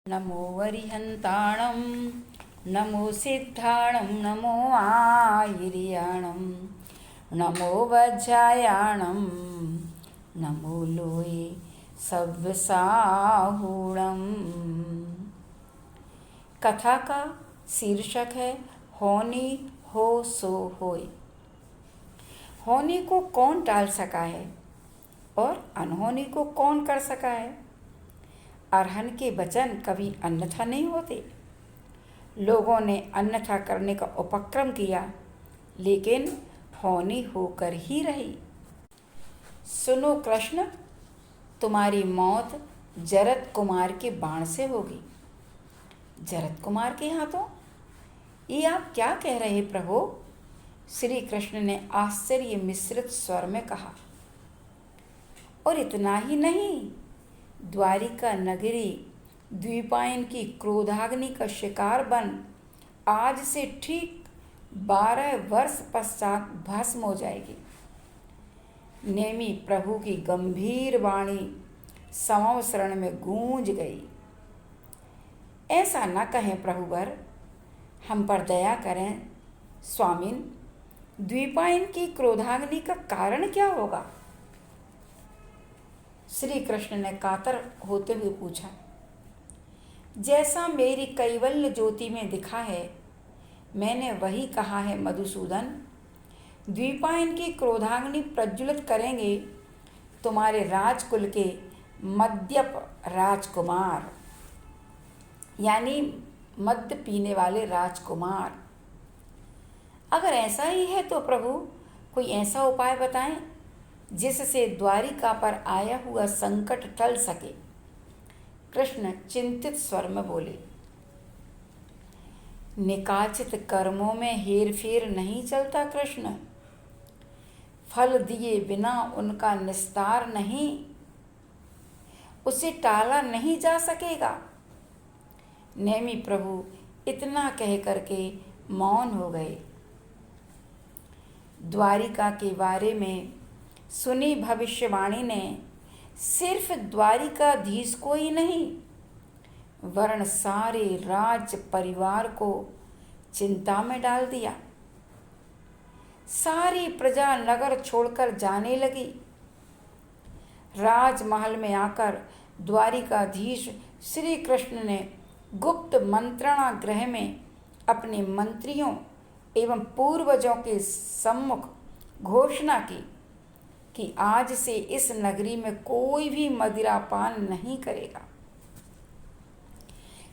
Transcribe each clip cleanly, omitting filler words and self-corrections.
नमो वरिहन्ताणं नमो सिद्धाणं नमो आयिर्याणं नमो वज्रायाणं नमो लोये सव्यसाहूणम्। कथा का शीर्षक है होनी हो सो होय। होनी को कौन टाल सका है और अनहोनी को कौन कर सका है। अरहन के वचन कभी अन्यथा नहीं होते। लोगों ने अन्यथा करने का उपक्रम किया, लेकिन होनी होकर ही रही। सुनो कृष्ण, तुम्हारी मौत जरद कुमार के बाण से होगी। जरद कुमार के हाथों? ये आप क्या कह रहे प्रभु? श्री कृष्ण ने आश्चर्य मिश्रित स्वर में कहा। और इतना ही नहीं, द्वारिका नगरी द्वीपायन की क्रोधाग्नि का शिकार बन आज से ठीक 12 वर्ष पश्चात भस्म हो जाएगी। नेमी प्रभु की गंभीर वाणी समवसरण में गूंज गई। ऐसा न कहें प्रभुवर, हम पर दया करें। स्वामिन, द्वीपायन की क्रोधाग्नि का कारण क्या होगा? श्री कृष्ण ने कातर होते हुए पूछा। जैसा मेरी कैवल्य ज्योति में दिखा है, मैंने वही कहा है मधुसूदन। द्वीपायन की क्रोधाग्नि प्रज्वलित करेंगे तुम्हारे राजकुल के मद्यप राजकुमार, यानी मद्य पीने वाले राजकुमार। अगर ऐसा ही है तो प्रभु कोई ऐसा उपाय बताएं जिससे द्वारिका पर आया हुआ संकट टल सके। कृष्ण चिंतित स्वर में बोले। निकाचित कर्मों में हेरफेर नहीं चलता कृष्ण। फल दिए बिना उनका निस्तार नहीं, उसे टाला नहीं जा सकेगा। नेमी प्रभु इतना कह करके मौन हो गए। द्वारिका के बारे में सुनी भविष्यवाणी ने सिर्फ द्वारिकाधीश को ही नहीं, वरन सारे राज परिवार को चिंता में डाल दिया। सारी प्रजा नगर छोड़कर जाने लगी। राजमहल में आकर द्वारिकाधीश श्री कृष्ण ने गुप्त मंत्रणा गृह में अपने मंत्रियों एवं पूर्वजों के सम्मुख घोषणा की कि आज से इस नगरी में कोई भी मदिरापान नहीं करेगा।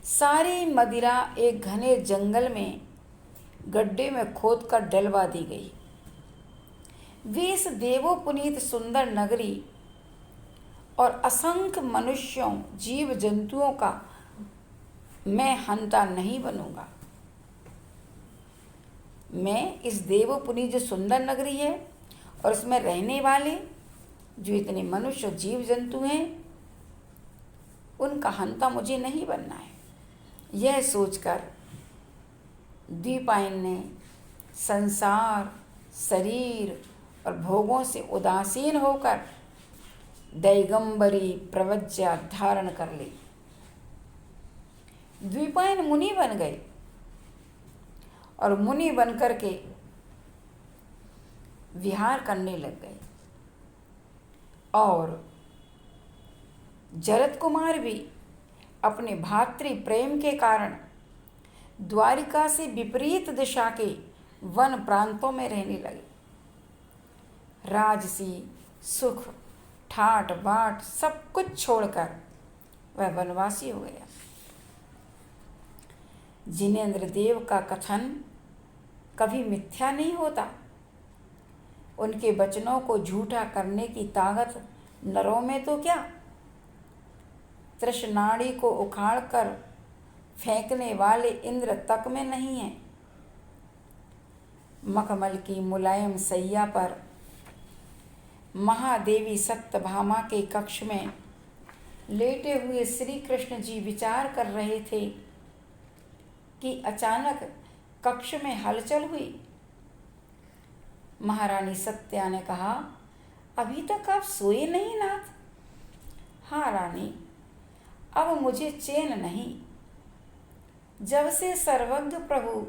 सारी मदिरा एक घने जंगल में गड्ढे में खोदकर डलवा दी गई। वे इस देवोपुनीत सुंदर नगरी और असंख्य मनुष्यों जीव जंतुओं का मैं हंता नहीं बनूंगा। मैं इस देवोपुनीत जो सुंदर नगरी है और उसमें रहने वाले जो इतने मनुष्य जीव जंतु हैं, उनका हंता मुझे नहीं बनना है। यह सोचकर द्वीपायन ने संसार, शरीर और भोगों से उदासीन होकर दैगंबरी प्रवज्या धारण कर ली। द्वीपायन मुनि बन गए और मुनि बनकर के विहार करने लग गए। और जरद कुमार भी अपने भातृ प्रेम के कारण द्वारिका से विपरीत दिशा के वन प्रांतों में रहने लगे। राजसी सुख, ठाट बाट सब कुछ छोड़कर वह वनवासी हो गया। जिनेंद्र देव का कथन कभी मिथ्या नहीं होता। उनके वचनों को झूठा करने की ताकत नरों में तो क्या, तृष्णाड़ी को उखाड़कर फेंकने वाले इंद्र तक में नहीं है। मखमल की मुलायम सैया पर महादेवी सत्यभामा के कक्ष में लेटे हुए श्री कृष्ण जी विचार कर रहे थे कि अचानक कक्ष में हलचल हुई। महारानी सत्या ने कहा, अभी तक आप सोए नहीं नाथ? हाँ रानी, अब मुझे चैन नहीं। जब से सर्वज्ञ प्रभु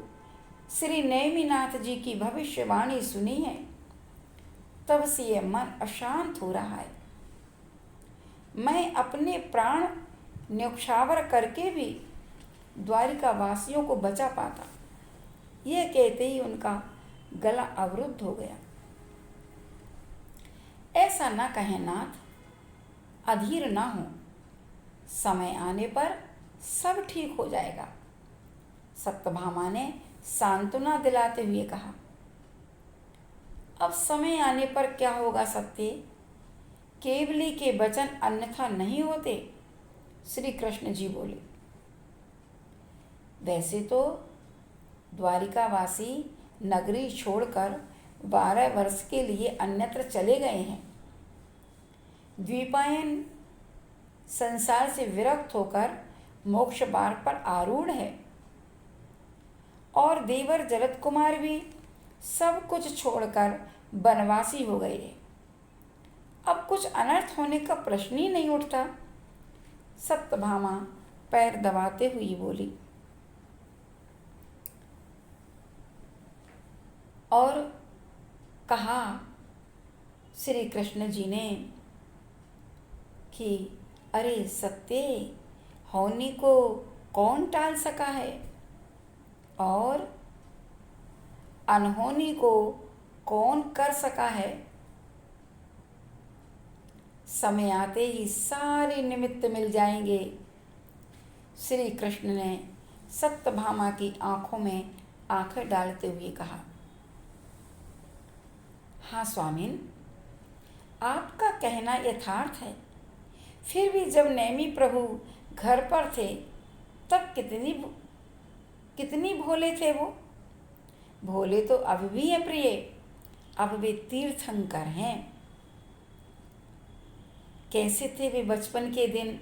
श्री नेमिनाथ जी की भविष्यवाणी सुनी है, तब से ये मन अशांत हो रहा है। मैं अपने प्राण न्योछावर करके भी द्वारिका वासियों को बचा पाता। यह कहते ही उनका गला अवरुद्ध हो गया। ऐसा न कहें नाथ, अधीर न हो, समय आने पर सब ठीक हो जाएगा। सत्यभामा ने सांत्वना दिलाते हुए कहा। अब समय आने पर क्या होगा सत्य? केवली के वचन अन्यथा नहीं होते। श्री कृष्ण जी बोले। वैसे तो द्वारिकावासी नगरी छोड़कर 12 वर्ष के लिए अन्यत्र चले गए हैं। द्वीपायन संसार से विरक्त होकर मोक्ष मार्ग पर आरूढ़ है, और देवर जरद कुमार भी सब कुछ छोड़कर वनवासी हो गए हैं। अब कुछ अनर्थ होने का प्रश्न ही नहीं उठता। सत्यभामा पैर दबाते हुए बोली। और कहा श्री कृष्ण जी ने कि अरे सत्य, होनी को कौन टाल सका है, और अनहोनी को कौन कर सका है। समय आते ही सारे निमित्त मिल जाएंगे। श्री कृष्ण ने सत्यभामा की आंखों में आंखें डालते हुए कहा। हाँ स्वामिन, आपका कहना यथार्थ है। फिर भी जब नेमि प्रभु घर पर थे, तब कितनी भोले थे वो। भोले तो अब भी हैं प्रिय, अब वे तीर्थंकर हैं। कैसे थे वे बचपन के दिन,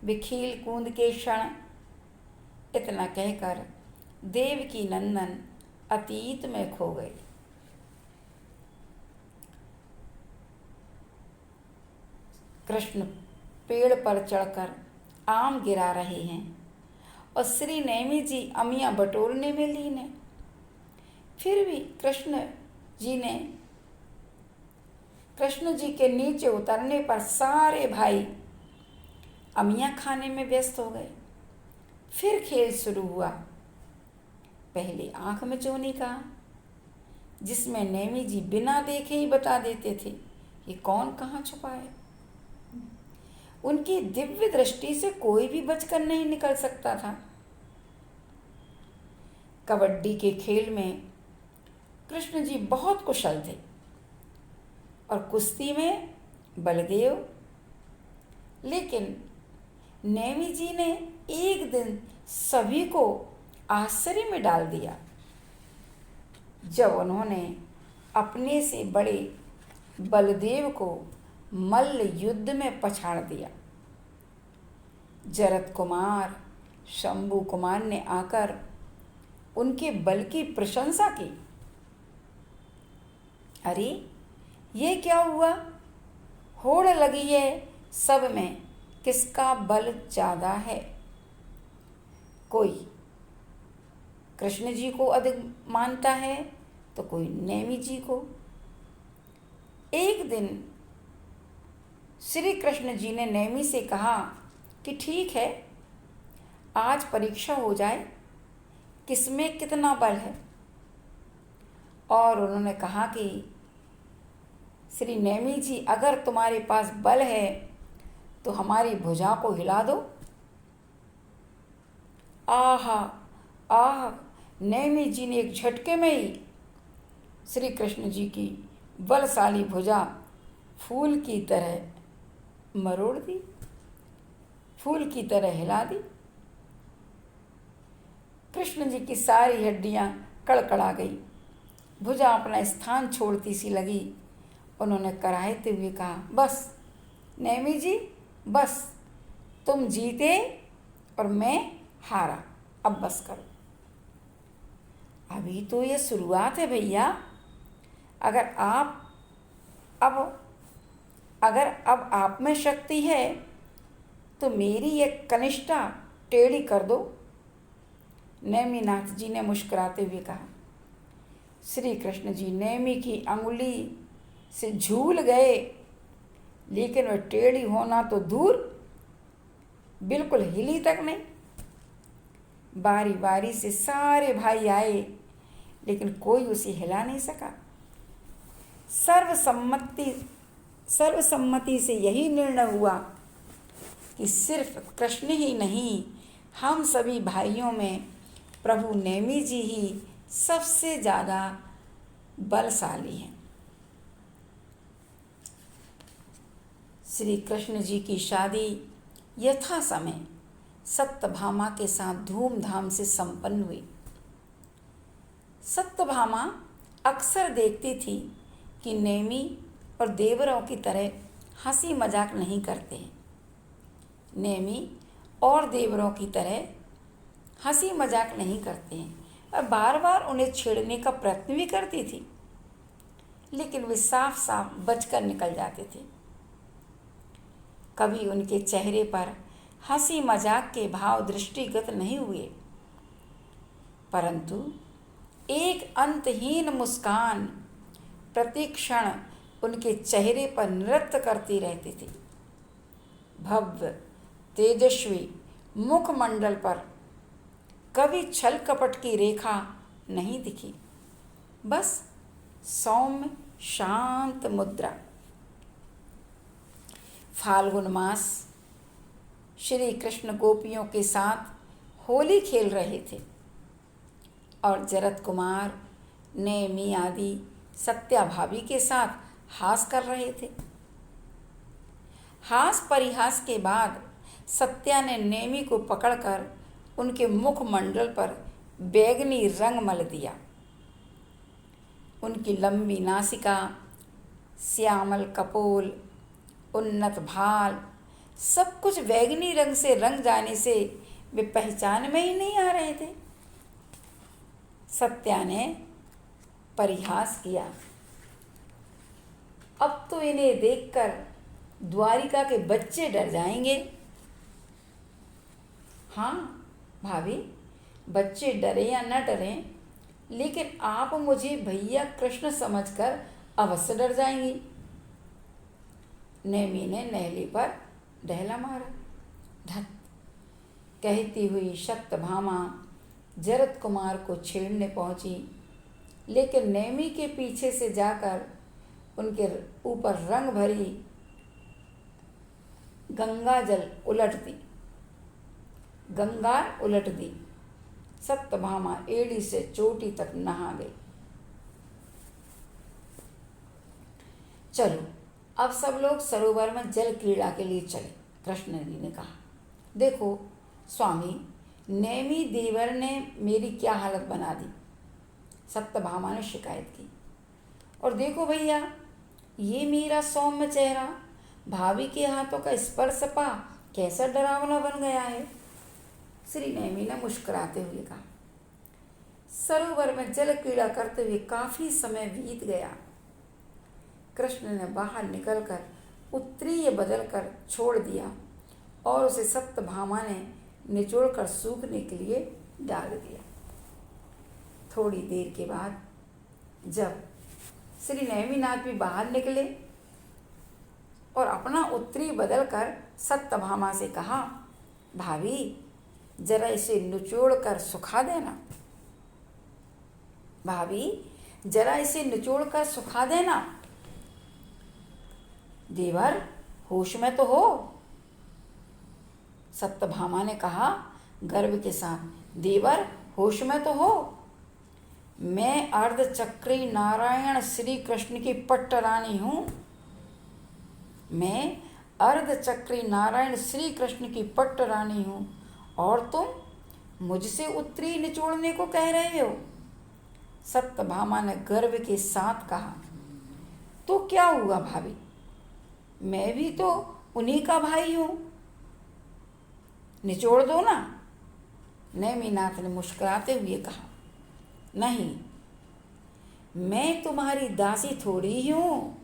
वे खील कूद के क्षण। इतना कहकर देवकी नंदन अतीत में खो गए। कृष्ण पेड़ पर चढ़कर आम गिरा रहे हैं, और श्री नेमि जी अमियाँ बटोरने में लीन है। फिर भी कृष्ण जी के नीचे उतरने पर सारे भाई अमियाँ खाने में व्यस्त हो गए। फिर खेल शुरू हुआ। पहले आंख मिचौनी का, जिसमें नेमि जी बिना देखे ही बता देते थे कि कौन कहाँ छुपा है। उनकी दिव्य दृष्टि से कोई भी बचकर नहीं निकल सकता था। कबड्डी के खेल में कृष्ण जी बहुत कुशल थे, और कुश्ती में बलदेव। लेकिन नेमि जी ने एक दिन सभी को आश्चर्य में डाल दिया, जब उन्होंने अपने से बड़े बलदेव को मल्ल युद्ध में पछाड़ दिया। जरद कुमार, शंभु कुमार ने आकर उनके बल की प्रशंसा की। अरे ये क्या हुआ? होड़ लगी है सब में, किसका बल ज़्यादा है। कोई कृष्ण जी को अधिक मानता है, तो कोई नेमि जी को। एक दिन श्री कृष्ण जी ने नेमि से कहा कि ठीक है, आज परीक्षा हो जाए किसमें कितना बल है। और उन्होंने कहा कि श्री नेमि जी, अगर तुम्हारे पास बल है तो हमारी भुजा को हिला दो। आहा आह, नेमि जी ने एक झटके में ही श्री कृष्ण जी की बलशाली भुजा फूल की तरह मरोड़ दी, फूल की तरह हिला दी। कृष्ण जी की सारी हड्डियां कड़कड़ा गई, भुजा अपना स्थान छोड़ती सी लगी। उन्होंने कराहते हुए कहा, बस नेमि जी, बस तुम जीते और मैं हारा, अब बस करो। अभी तो ये शुरुआत है भैया। अगर अब आप में शक्ति है तो मेरी एक कनिष्ठा टेढ़ी कर दो। नेमिनाथ जी ने मुस्कुराते हुए कहा। श्री कृष्ण जी नेमी की अंगुली से झूल गए, लेकिन वह टेढ़ी होना तो दूर, बिल्कुल हिली तक नहीं। बारी बारी से सारे भाई आए, लेकिन कोई उसे हिला नहीं सका। सर्वसम्मति से यही निर्णय हुआ कि सिर्फ कृष्ण ही नहीं, हम सभी भाइयों में प्रभु नेमी जी ही सबसे ज़्यादा बलशाली हैं। श्री कृष्ण जी की शादी यथा समय सत्यभामा के साथ धूमधाम से संपन्न हुई। सत्यभामा अक्सर देखती थी कि नेमी और देवरों की तरह हंसी मजाक नहीं करते हैं। नेमी और देवरों की तरह हंसी मजाक नहीं करते हैं और बार बार उन्हें छेड़ने का प्रयत्न भी करती थी, लेकिन वे साफ साफ बचकर निकल जाते थे। कभी उनके चेहरे पर हंसी मजाक के भाव दृष्टिगत नहीं हुए, परंतु एक अंतहीन मुस्कान प्रतिक्षण उनके चेहरे पर नृत्य करती रहती थी। भव्य तेजस्वी मुखमंडल पर कभी छल कपट की रेखा नहीं दिखी, बस सौम्य शांत मुद्रा। फाल्गुन मास श्री कृष्ण गोपियों के साथ होली खेल रहे थे और जरत कुमार नेमी आदि सत्या भाभी के साथ हास कर रहे थे। हास परिहास के बाद सत्या ने नेमी को पकड़कर उनके मुखमंडल पर बैगनी रंग मल दिया। उनकी लंबी नासिका, श्यामल कपोल, उन्नत भाल, सब कुछ बैगनी रंग से रंग जाने से वे पहचान में ही नहीं आ रहे थे। सत्या ने परिहास किया, अब तो इन्हें देखकर द्वारिका के बच्चे डर जाएंगे। हाँ भाभी, बच्चे डरे या न डरें, लेकिन आप मुझे भैया कृष्ण समझकर अवश्य डर जाएंगी। नेमी ने नहली पर डहला मारा। धत कहती हुई सत्यभामा जरत कुमार को छेड़ने पहुंची, लेकिन नेमी के पीछे से जाकर उनके ऊपर रंग भरी गंगार उलट दी। सत्यभामा एड़ी से चोटी तक नहा गई। चलो अब सब लोग सरोवर में जल क्रीड़ा के लिए चले। कृष्ण जी ने कहा, देखो स्वामी, नेमी देवर ने मेरी क्या हालत बना दी। सत्यभामा ने शिकायत की। और देखो भैया, ये मेरा सौम्य चेहरा भाभी के हाथों का स्पर्श पा कैसा डरावना बन गया है। श्री नेमी ने मुस्कुराते हुए कहा। सरोवर में जल क्रीड़ा करते हुए काफी समय बीत गया। कृष्ण ने बाहर निकलकर उत्तरीय बदलकर छोड़ दिया और उसे सत्यभामा ने निचोड़कर सूखने के लिए डाल दिया। थोड़ी देर के बाद जब श्री नेमिनाथ भी बाहर निकले और अपना उत्तरी बदलकर सत्यभामा से कहा, भाभी जरा इसे निचोड़ कर सुखा देना। भाभी जरा इसे निचोड़ कर सुखा देना। देवर होश में तो हो। सत्यभामा ने कहा गर्व के साथ, देवर होश में तो हो। मैं अर्धचक्री नारायण श्री कृष्ण की पट्ट रानी हूँ। मैं अर्धचक्री नारायण श्री कृष्ण की पट्ट रानी हूँ और तुम मुझसे उत्तरी निचोड़ने को कह रहे हो। सत्यभामा ने गर्व के साथ कहा, तो क्या हुआ भाभी, मैं भी तो उन्हीं का भाई हूँ, निचोड़ दो ना। नेमिनाथ ने मुस्कुराते हुए कहा, नहीं, मैं तुम्हारी दासी थोड़ी ही हूँ।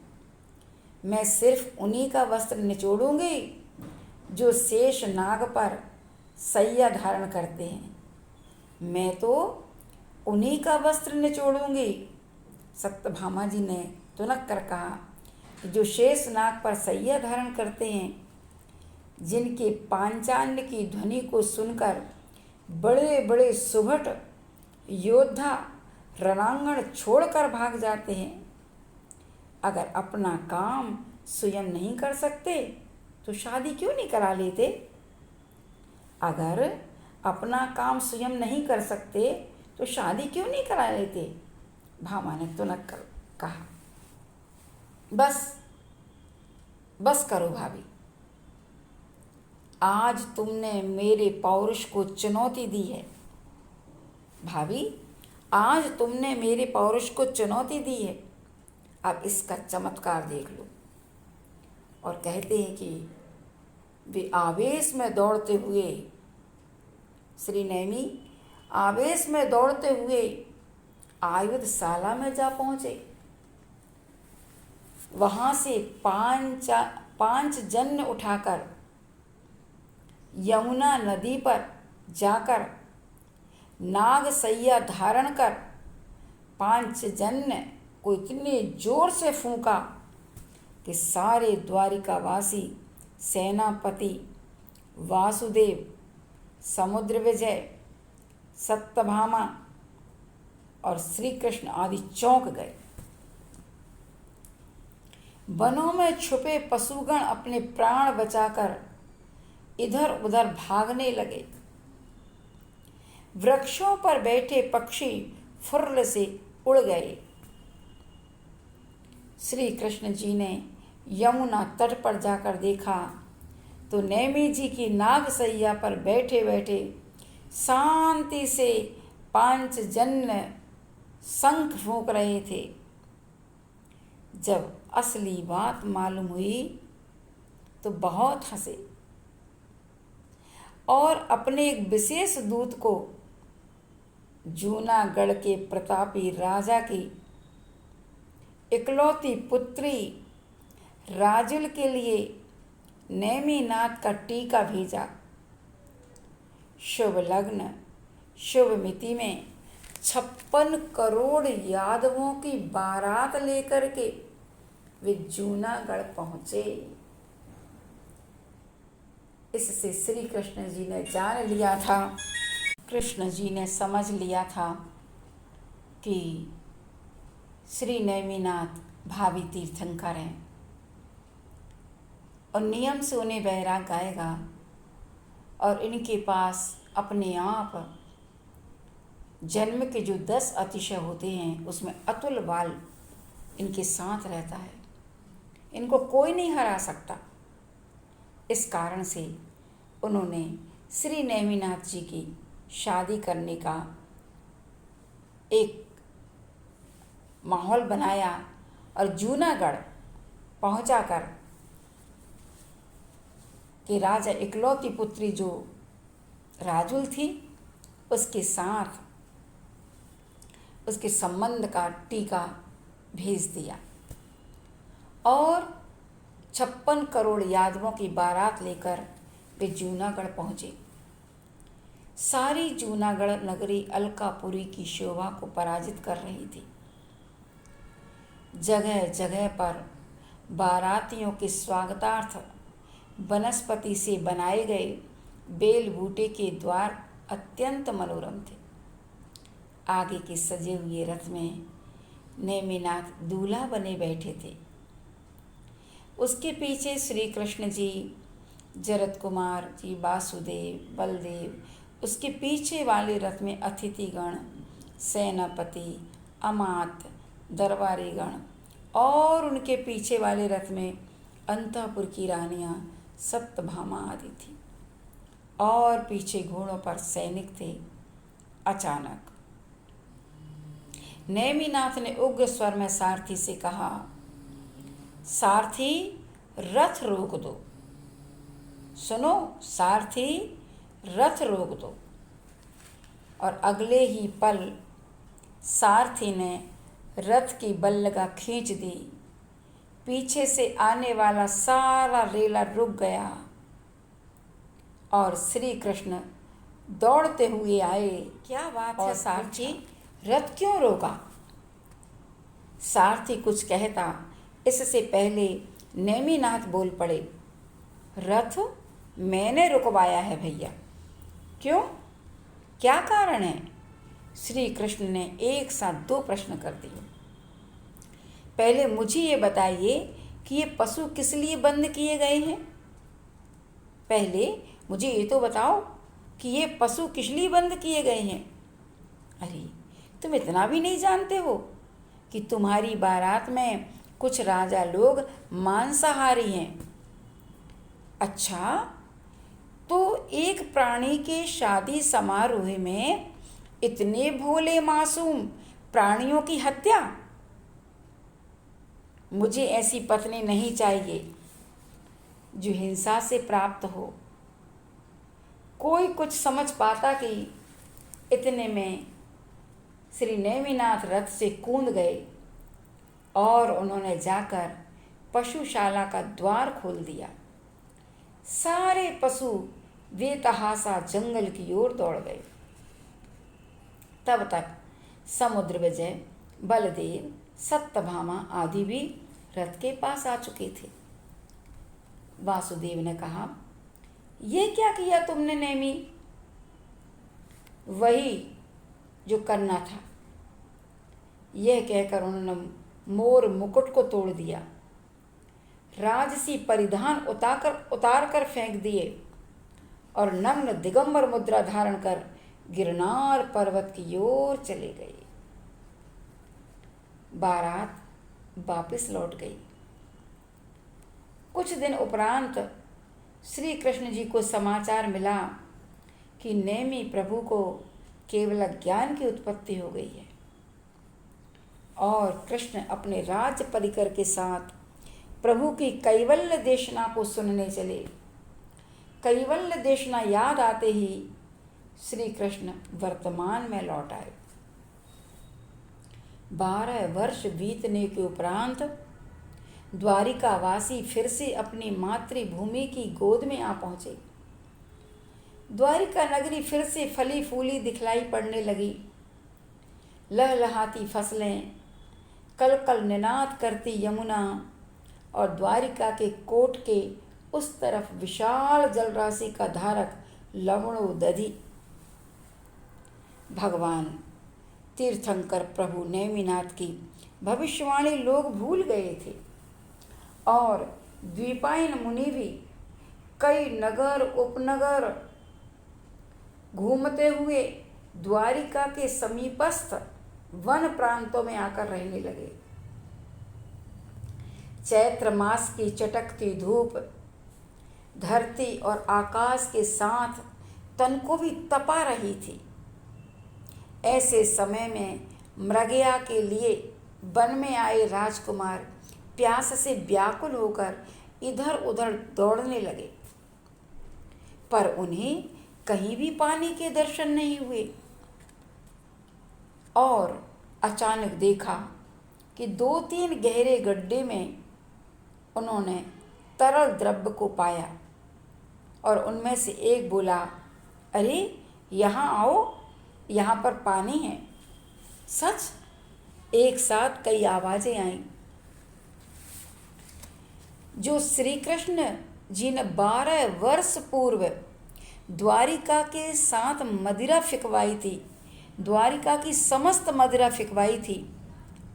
मैं सिर्फ उन्हीं का वस्त्र निचोड़ूंगी जो शेष नाग पर सैया धारण करते हैं, मैं तो उन्हीं का वस्त्र निचोड़ूंगी। सत्यभामा जी ने तुनक कर कहा कि जो शेष नाग पर सैया धारण करते हैं, जिनके पांचान्य की ध्वनि को सुनकर बड़े बड़े सुभट योद्धा रणांगण छोड़कर भाग जाते हैं, अगर अपना काम स्वयं नहीं कर सकते तो शादी क्यों नहीं करा लेते? अगर अपना काम स्वयं नहीं कर सकते तो शादी क्यों नहीं करा लेते? भामा ने तुनक कर कहा, बस करो भाभी, आज तुमने मेरे पौरुष को चुनौती दी है। भाभी, आज तुमने मेरे पौरुष को चुनौती दी है, अब इसका चमत्कार देख लो। और कहते हैं कि वे आवेश में दौड़ते हुए, श्री नैमी आवेश में दौड़ते हुए आयुधशाला में जा पहुँचे। वहाँ से पांच जन्य उठाकर यमुना नदी पर जाकर नाग सैया धारण कर पांच जन्य को इतने जोर से फूंका कि सारे द्वारिकावासी, सेनापति, वासुदेव, समुद्र विजय, सत्यभामा और श्री कृष्ण आदि चौंक गए। वनों में छुपे पशुगण अपने प्राण बचाकर इधर उधर भागने लगे। वृक्षों पर बैठे पक्षी फुर्र से उड़ गए। श्री कृष्ण जी ने यमुना तट पर जाकर देखा तो नैमी जी की नागसैया पर बैठे बैठे शांति से पांच जन्य शंख फूंक रहे थे। जब असली बात मालूम हुई तो बहुत हंसे और अपने एक विशेष दूत को जूनागढ़ के प्रतापी राजा की इकलौती पुत्री राजुल के लिए नेमिनाथ का टीका भेजा। शुभ लग्न शुभ मिति में 56 करोड़ यादवों की बारात लेकर के वे जूनागढ़ पहुँचे। इससे श्री कृष्ण जी ने जान लिया था, कृष्ण जी ने समझ लिया था कि श्री नेमिनाथ भावी तीर्थंकर हैं और नियम से उन्हें वैराग आएगा और इनके पास अपने आप जन्म के जो 10 अतिशय होते हैं उसमें अतुल बाल इनके साथ रहता है, इनको कोई नहीं हरा सकता। इस कारण से उन्होंने श्री नेमिनाथ जी की शादी करने का एक माहौल बनाया और जूनागढ़ पहुंचाकर कि राजा इकलौती पुत्री जो राजुल थी उसके साथ उसके संबंध का टीका भेज दिया और 56 करोड़ यादवों की बारात लेकर वे जूनागढ़ पहुँचे। सारी जूनागढ़ नगरी अलकापुरी की शोभा को पराजित कर रही थी। जगह जगह पर बारातियों के स्वागतार्थ वनस्पति से बनाए गए बेल बूटे के द्वार अत्यंत मनोरम थे। आगे के सजे हुए रथ में नेमिनाथ दूल्हा बने बैठे थे। उसके पीछे श्री कृष्ण जी, जरत कुमार जी, वासुदेव, बलदेव, उसके पीछे वाले रथ में अतिथिगण, सेनापति, अमात्य, दरबारीगण और उनके पीछे वाले रथ में अंतःपुर की रानियां सत्यभामा आदि थी और पीछे घोड़ों पर सैनिक थे। अचानक नेमिनाथ ने उग्र स्वर में सारथी से कहा, सारथी रथ रोक दो। सुनो सारथी, रथ रोक दो। और अगले ही पल सारथी ने रथ की बल्लगा खींच दी। पीछे से आने वाला सारा रेला रुक गया और श्री कृष्ण दौड़ते हुए आए। क्या बात है सारथी, रथ क्यों रोका? सारथी कुछ कहता इससे पहले नेमिनाथ बोल पड़े, रथ मैंने रुकवाया है भैया। क्यों, क्या कारण है? श्री कृष्ण ने एक साथ दो प्रश्न कर दिए। पहले मुझे ये बताइए कि ये पशु किस लिए बंद किए गए हैं? पहले मुझे ये तो बताओ कि ये पशु किस लिए बंद किए गए हैं? अरे, तुम इतना भी नहीं जानते हो कि तुम्हारी बारात में कुछ राजा लोग मांसाहारी हैं। अच्छा, तो एक प्राणी के शादी समारोह में इतने भोले मासूम प्राणियों की हत्या? मुझे ऐसी पत्नी नहीं चाहिए जो हिंसा से प्राप्त हो। कोई कुछ समझ पाता कि इतने में श्री नेमिनाथ रथ से कूद गए और उन्होंने जाकर पशुशाला का द्वार खोल दिया। सारे पशु बेतहाशा जंगल की ओर दौड़ गए। तब तक समुद्र विजय, बलदेव, सत्यभामा आदि भी रथ के पास आ चुके थे। वासुदेव ने कहा, ये क्या किया तुमने नेमी? वही जो करना था। यह कहकर उन्होंने मोर मुकुट को तोड़ दिया, राजसी परिधान उतार कर फेंक दिए और नग्न दिगंबर मुद्रा धारण कर गिरनार पर्वत की ओर चले गए। बारात वापस लौट गई। कुछ दिन उपरांत श्री कृष्ण जी को समाचार मिला कि नेमी प्रभु को केवल ज्ञान की उत्पत्ति हो गई है और कृष्ण अपने राज्य परिकर के साथ प्रभु की कैवल्य देशना को सुनने चले। कैवल्य देशना याद आते ही श्री कृष्ण वर्तमान में लौट आए। 12 वर्ष बीतने के उपरांत द्वारिकावासी फिर से अपनी मातृभूमि की गोद में आ पहुँचे। द्वारिका नगरी फिर से फली फूली दिखलाई पड़ने लगी। लहलहाती फसलें, कल कल निनाद करती यमुना और द्वारिका के कोट के उस तरफ विशाल जलराशि का धारक लवणो दधि। भगवान तीर्थंकर प्रभु नेमिनाथ की भविष्यवाणी लोग भूल गए थे और द्वीपायन मुनि भी कई नगर उपनगर घूमते हुए द्वारिका के समीपस्थ वन प्रांतों में आकर रहने लगे। चैत्र मास की चटकती धूप धरती और आकाश के साथ तन को भी तपा रही थी। ऐसे समय में मृगया के लिए वन में आए राजकुमार प्यास से व्याकुल होकर इधर उधर दौड़ने लगे, पर उन्हें कहीं भी पानी के दर्शन नहीं हुए। और अचानक देखा कि 2-3 गहरे गड्ढे में उन्होंने तरल द्रव्य को पाया और उनमें से एक बोला, अरे यहाँ आओ, यहाँ पर पानी है। सच, एक साथ कई आवाज़ें आईं। जो श्री कृष्ण जी ने 12 वर्ष पूर्व द्वारिका के साथ मदिरा फिकवाई थी, द्वारिका की समस्त मदिरा फिकवाई थी,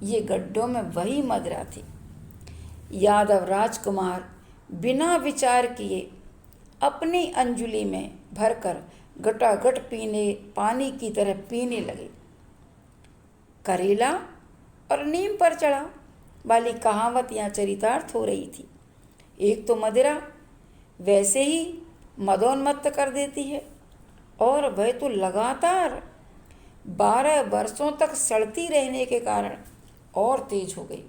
ये गड्ढों में वही मदिरा थी। यादव राजकुमार बिना विचार किए अपनी अंजुलि में भरकर गटागट पानी की तरह पीने लगे। करेला और नीम पर चढ़ा वाली कहावत यहाँ चरितार्थ हो रही थी। एक तो मदिरा वैसे ही मदोन्मत्त कर देती है और वह तो लगातार 12 वर्षों तक सड़ती रहने के कारण और तेज हो गई।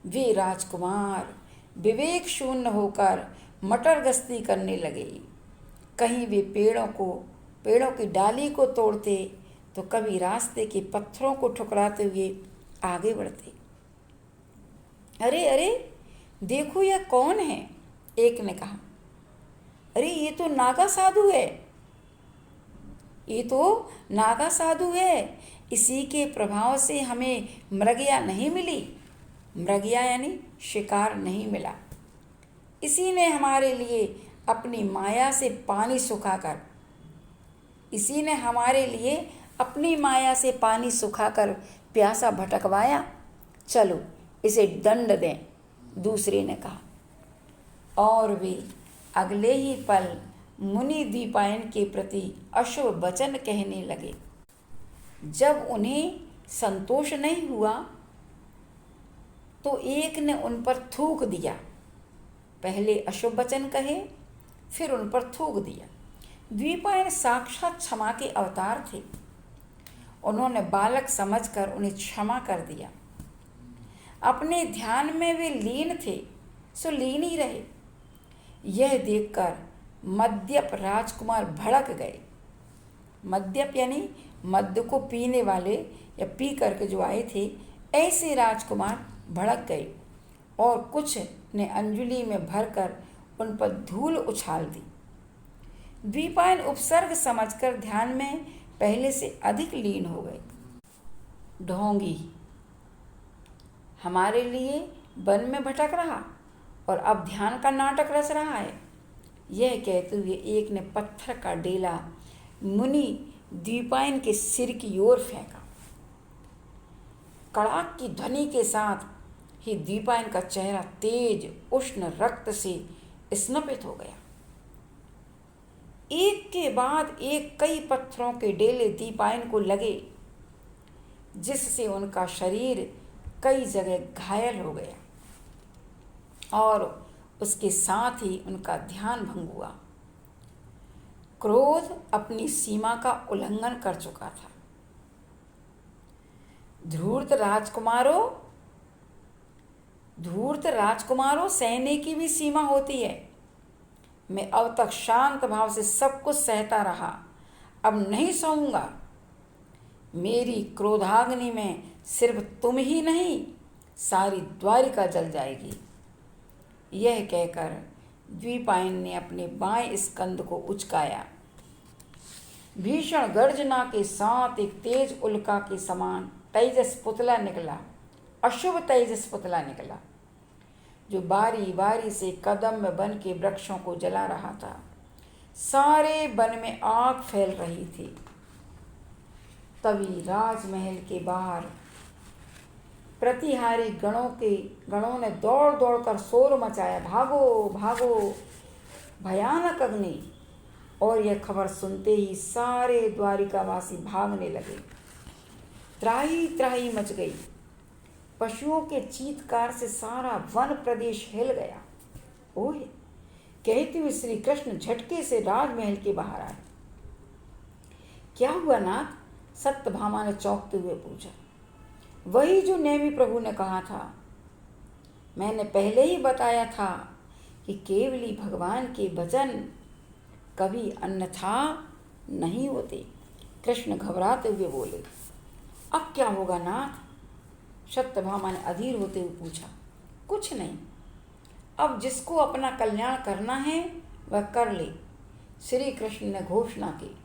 वे राजकुमार विवेक शून्य होकर मटर गश्ती करने लगे। कहीं वे पेड़ों की डाली को तोड़ते तो कभी रास्ते के पत्थरों को ठुकराते हुए आगे बढ़ते। अरे अरे, देखो यह कौन है? एक ने कहा। अरे ये तो नागा साधु है, ये तो नागा साधु है, इसी के प्रभाव से हमें मृगया नहीं मिली। मृगया यानी शिकार नहीं मिला। इसी ने हमारे लिए अपनी माया से पानी सुखाकर इसी ने हमारे लिए अपनी माया से पानी सुखाकर प्यासा भटकवाया। चलो इसे दंड दें, दूसरे ने कहा। और वे अगले ही पल मुनि द्विपायन के प्रति अशुभ वचन कहने लगे। जब उन्हें संतोष नहीं हुआ तो एक ने उन पर थूक दिया। पहले अशुभ वचन कहे, फिर उन पर थूक दिया। द्विपायन साक्षात क्षमा के अवतार थे। उन्होंने बालक समझकर उन्हें क्षमा कर दिया। अपने ध्यान में वे लीन थे, सो लीन ही रहे। यह देखकर मद्यप राजकुमार भड़क गए। मद्यप यानी मद्य को पीने वाले या पी करके जो आए थे, ऐसे राजकुमार भड़क गए और कुछ ने अंजलि में भरकर उन पर धूल उछाल दी। द्विपायन उपसर्ग समझकर ध्यान में पहले से अधिक लीन हो गए। ढोंगी हमारे लिए वन में भटक रहा और अब ध्यान का नाटक रच रहा है। यह कहते हुए एक ने पत्थर का डेला मुनि द्विपायन के सिर की ओर फेंका। कड़ाक की ध्वनि के साथ ही द्विपायन का चेहरा तेज उष्ण रक्त से स्नपित हो गया। एक के बाद एक कई पत्थरों के डेले द्विपायन को लगे, जिससे उनका शरीर कई जगह घायल हो गया और उसके साथ ही उनका ध्यान भंग हुआ। क्रोध अपनी सीमा का उल्लंघन कर चुका था। धूर्त राजकुमारों, सहने की भी सीमा होती है। मैं अब तक शांत भाव से सब कुछ सहता रहा, अब नहीं सहूँगा। मेरी क्रोधाग्नि में सिर्फ तुम ही नहीं, सारी द्वारिका जल जाएगी। यह कहकर द्विपायन ने अपने बाएं स्कंद को उचकाया। भीषण गर्जना के साथ एक तेज उल्का के समान तेजस पुतला निकला, अशुभ तेजस पुतला निकला, जो बारी बारी से कदम वन के वृक्षों को जला रहा था। सारे वन में आग फैल रही थी। तभी राजमहल के बाहर प्रतिहारी गणों ने दौड़ दौड़ कर शोर मचाया, भागो भागो, भयानक अग्नि। और यह खबर सुनते ही सारे द्वारिकावासी भागने लगे। त्राही त्राही मच गई। पशुओं के चीत्कार से सारा वन प्रदेश हिल गया। ओह, कहते हुए श्री कृष्ण झटके से राजमहल के बाहर आए। क्या हुआ नाथ? सत्यभामा ने चौंकते हुए पूछा। वही जो नेमी प्रभु ने कहा था। मैंने पहले ही बताया था कि केवली भगवान के वचन कभी अन्यथा नहीं होते। कृष्ण घबराते हुए बोले। अब क्या होगा नाथ? सत्यभामा ने अधीर होते हुए पूछा। कुछ नहीं, अब जिसको अपना कल्याण करना है वह कर ले, श्री कृष्ण ने घोषणा की।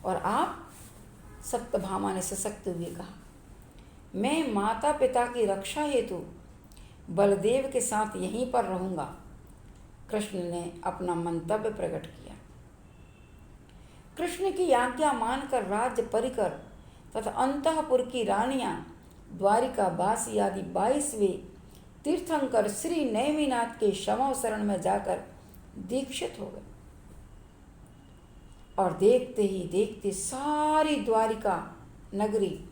और आप? सत्यभामा ने सशक्त हुए कहा। मैं माता पिता की रक्षा हेतु बलदेव के साथ यहीं पर रहूँगा। कृष्ण ने अपना मंतव्य प्रकट किया। कृष्ण की आज्ञा मानकर राज्य परिकर तथा अंतःपुर की रानियां द्वारिका वासी आदि 22वें तीर्थंकर श्री नेमिनाथ के शमव शरण में जाकर दीक्षित हो गए। और देखते ही देखते सारी द्वारिका नगरी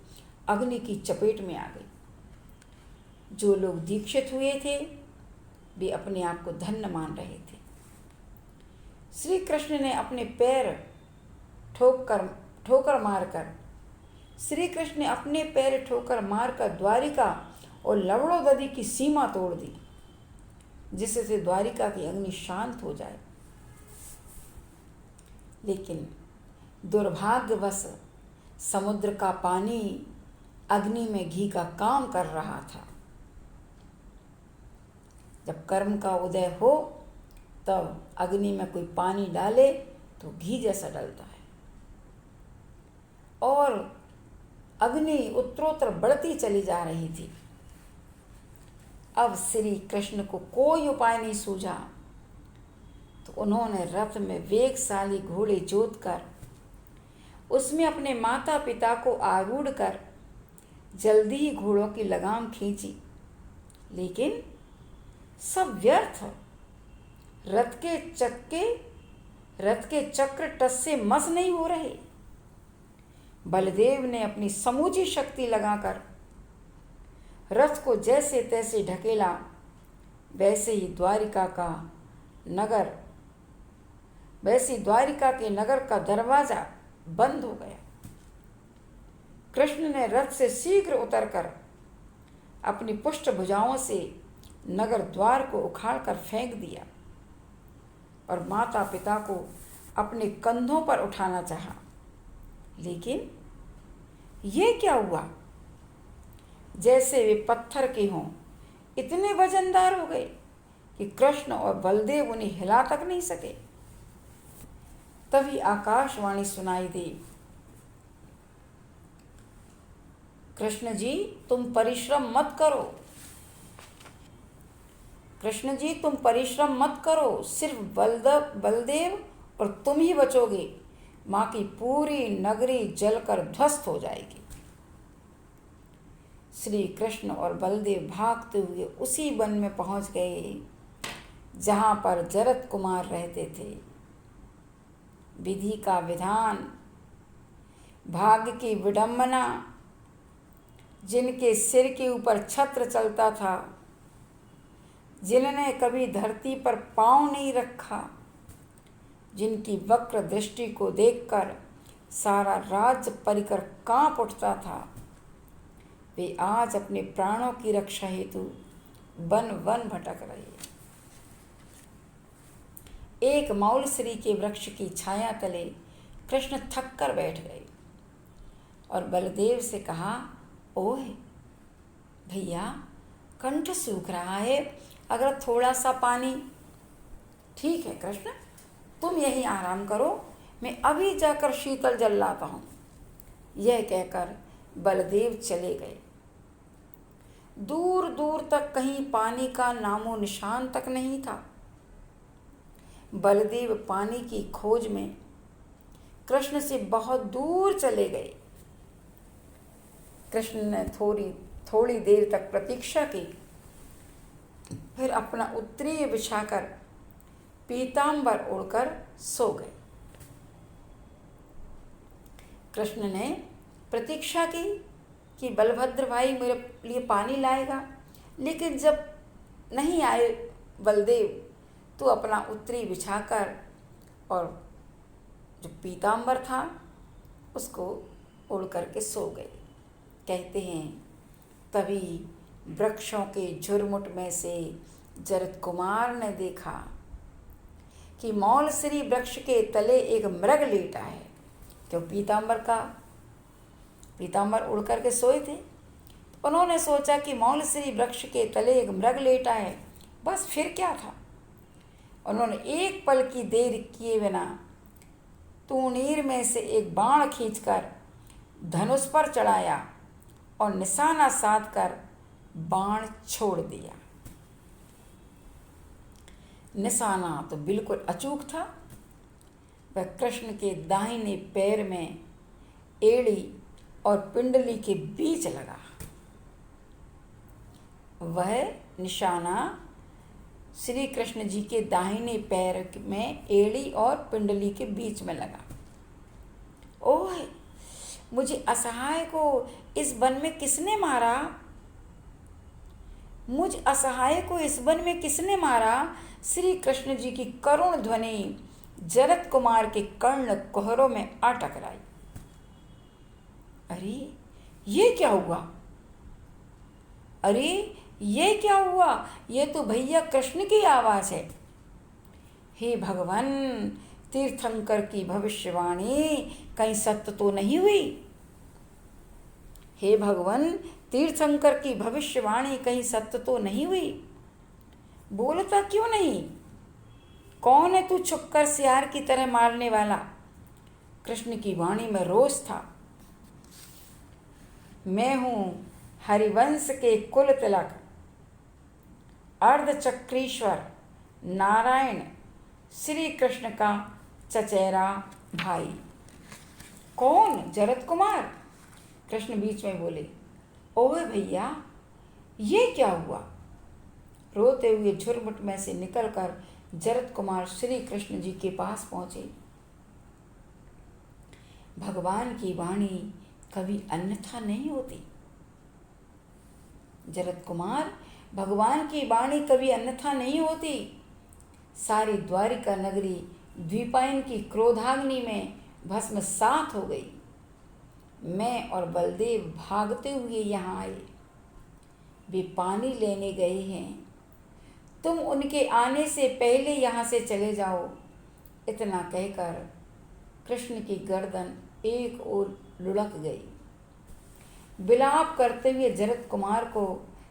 अग्नि की चपेट में आ गई। जो लोग दीक्षित हुए थे वे अपने आप को धन्य मान रहे थे। श्री कृष्ण ने अपने पैर ठोकर मारकर द्वारिका और लवणोदधि की सीमा तोड़ दी, जिससे द्वारिका की अग्नि शांत हो जाए। लेकिन दुर्भाग्यवश समुद्र का पानी अग्नि में घी का काम कर रहा था। जब कर्म का उदय हो तब अग्नि में कोई पानी डाले तो घी जैसा डलता है, और अग्नि उत्तरोत्तर बढ़ती चली जा रही थी। अब श्री कृष्ण को कोई उपाय नहीं सूझा, तो उन्होंने रथ में वेगशाली घोड़े जोतकर उसमें अपने माता पिता को आरूढ़ कर जल्दी ही घोड़ों की लगाम खींची, लेकिन सब व्यर्थ। रथ के चक्र टस से मस नहीं हो रहे। बलदेव ने अपनी समूची शक्ति लगाकर रथ को जैसे तैसे ढकेला, वैसे ही द्वारिका के नगर का दरवाजा बंद हो गया। कृष्ण ने रथ से शीघ्र उतरकर अपनी पुष्ट भुजाओं से नगर द्वार को उखाड़कर फेंक दिया और माता पिता को अपने कंधों पर उठाना चाहा, लेकिन ये क्या हुआ, जैसे वे पत्थर के हों इतने वजनदार हो गए कि कृष्ण और बलदेव उन्हें हिला तक नहीं सके। तभी आकाशवाणी सुनाई दी, कृष्ण जी तुम परिश्रम मत करो, कृष्ण जी तुम परिश्रम मत करो, सिर्फ बलदेव और तुम ही बचोगे, माँ की पूरी नगरी जलकर ध्वस्त हो जाएगी। श्री कृष्ण और बलदेव भागते हुए उसी वन में पहुंच गए जहाँ पर जरत कुमार रहते थे। विधि का विधान, भाग्य की विडंबना, जिनके सिर के ऊपर छत्र चलता था, जिन्होंने कभी धरती पर पांव नहीं रखा, जिनकी वक्र दृष्टि को देखकर सारा राज्य परिकर कांप उठता था, वे आज अपने प्राणों की रक्षा हेतु वन वन भटक रहे। एक मौलश्री के वृक्ष की छाया तले कृष्ण थक कर बैठ गए और बलदेव से कहा, ओह भैया कंठ सूख रहा है, अगर थोड़ा सा पानी। ठीक है कृष्ण, तुम यहीं आराम करो, मैं अभी जाकर शीतल जल लाता हूँ। यह कहकर बलदेव चले गए। दूर दूर तक कहीं पानी का नामो निशान तक नहीं था। बलदेव पानी की खोज में कृष्ण से बहुत दूर चले गए। कृष्ण ने थोड़ी देर तक प्रतीक्षा की, फिर अपना उत्तरीय बिछाकर पीतांबर ओढ़कर सो गए। कृष्ण ने प्रतीक्षा की कि बलभद्र भाई मेरे लिए पानी लाएगा, लेकिन जब नहीं आए बलदेव तो अपना उत्तरी बिछाकर और जो पीतांबर था उसको ओढ़ करके सो गए। कहते हैं तभी वृक्षों के झुरमुट में से जरत कुमार ने देखा कि मौलश्री वृक्ष के तले एक मृग लेटा है। क्यों पीतांबर उड़ करके सोए थे, तो उन्होंने सोचा कि मौलश्री वृक्ष के तले एक मृग लेटा है, बस फिर क्या था। उन्होंने एक पल की देर किए बिना तूणीर में से एक बाण खींचकर धनुष पर चढ़ाया और निशाना साध कर बाण छोड़ दिया। निशाना तो बिल्कुल अचूक था। वह कृष्ण के दाहिने पैर में एड़ी और पिंडली के बीच लगा। वह निशाना श्री कृष्ण जी के दाहिने पैर में एड़ी और पिंडली के बीच में लगा। ओह, मुझे असहाय को इस वन में किसने मारा? मुझ असहाय को इस वन में किसने मारा? श्री कृष्ण जी की करुण ध्वनि जरत कुमार के कर्ण कुहरों में आ टकराई। अरे ये क्या हुआ? अरे ये क्या हुआ? ये तो भैया कृष्ण की आवाज है। हे भगवान, तीर्थंकर की भविष्यवाणी कहीं सत्य तो नहीं हुई? हे भगवान, तीर्थंकर की भविष्यवाणी कहीं सत्य तो नहीं हुई? बोलता क्यों नहीं? कौन है तू छुपकर सियार की तरह मारने वाला? कृष्ण की वाणी में रोष था। मैं हूँ हरिवंश के कुल तिलक, अर्धचक्रीश्वर नारायण श्री कृष्ण का चचेरा भाई। कौन? जरद कुमार। कृष्ण बीच में बोले, ओए भैया, ये क्या हुआ? रोते हुए झुरमुट में से निकलकर जरद कुमार श्री कृष्ण जी के पास पहुंचे। भगवान की वाणी कभी अन्यथा नहीं होती। जरद कुमार, भगवान की वाणी कभी अन्यथा नहीं होती। सारी द्वारिका नगरी द्वीपायन की क्रोधाग्नि में भस्मसात हो गई। मैं और बलदेव भागते हुए यहाँ आए। वे पानी लेने गए हैं। तुम उनके आने से पहले यहाँ से चले जाओ। इतना कहकर कृष्ण की गर्दन एक ओर लुढ़क गई। विलाप करते हुए जरद कुमार को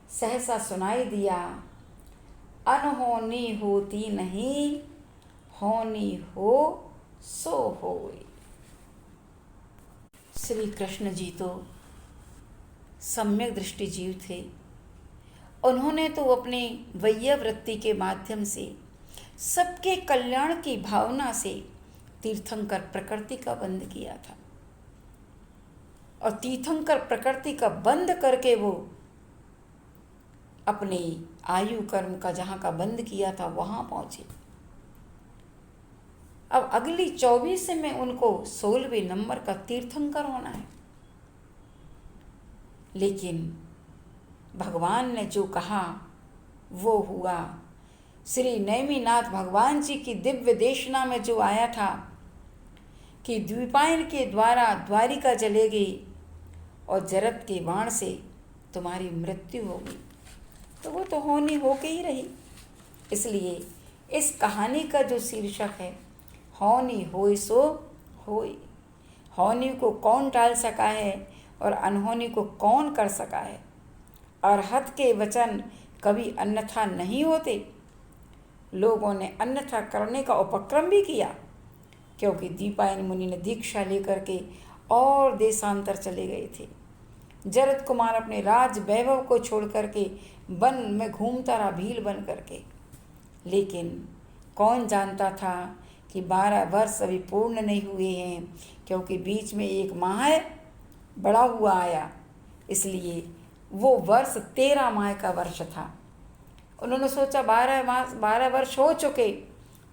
सहसा सुनाई दिया, अनहोनी होती नहीं, होनी हो सो होए। श्री कृष्ण जी तो सम्यक दृष्टि जीव थे। उन्होंने तो अपनी वैयावृत्ति के माध्यम से सबके कल्याण की भावना से तीर्थंकर प्रकृति का बंध किया था। और तीर्थंकर प्रकृति का बंद करके वो अपने आयु कर्म का जहाँ का बंद किया था वहाँ पहुँचे। अब अगली 24 में उनको 16वें नंबर का तीर्थंकर होना है। लेकिन भगवान ने जो कहा वो हुआ। श्री नेमिनाथ भगवान जी की दिव्य देशना में जो आया था कि द्वीपायन के द्वारा द्वारिका जलेगी और जरद के बाण से तुम्हारी मृत्यु होगी, तो वो तो होनी होके ही रही। इसलिए इस कहानी का जो शीर्षक है, होनी होय सो होय। होनी को कौन टाल सका है और अनहोनी को कौन कर सका है। अरहत के वचन कभी अन्यथा नहीं होते। लोगों ने अन्यथा करने का उपक्रम भी किया, क्योंकि दीपायन मुनि ने दीक्षा लेकर के और देशांतर चले गए थे। जरद कुमार अपने राज वैभव को छोड़ करके वन में घूमता रहा, भील बन करके। लेकिन कौन जानता था कि 12 वर्ष अभी पूर्ण नहीं हुए हैं, क्योंकि बीच में एक माह बड़ा हुआ आया। इसलिए वो वर्ष 13 माह का वर्ष था। उन्होंने सोचा 12 वर्ष हो चुके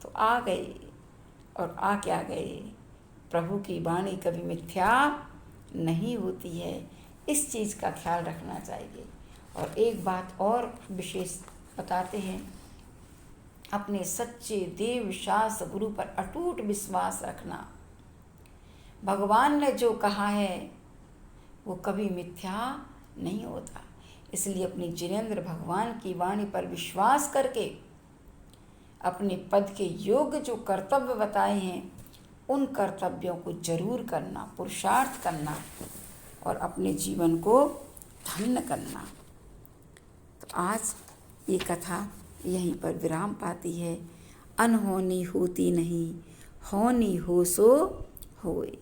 तो आ गए, और आ क्या गए। प्रभु की वाणी कभी मिथ्या नहीं होती है, इस चीज़ का ख्याल रखना चाहिए। और एक बात और विशेष बताते हैं, अपने सच्चे देव शास्त्र गुरु पर अटूट विश्वास रखना। भगवान ने जो कहा है वो कभी मिथ्या नहीं होता। इसलिए अपनी जिनेंद्र भगवान की वाणी पर विश्वास करके अपने पद के योग्य जो कर्तव्य बताए हैं उन कर्तव्यों को जरूर करना, पुरुषार्थ करना और अपने जीवन को धन्य करना। तो आज ये कथा यहीं पर विराम पाती है। अनहोनी होती नहीं, होनी हो सो होए।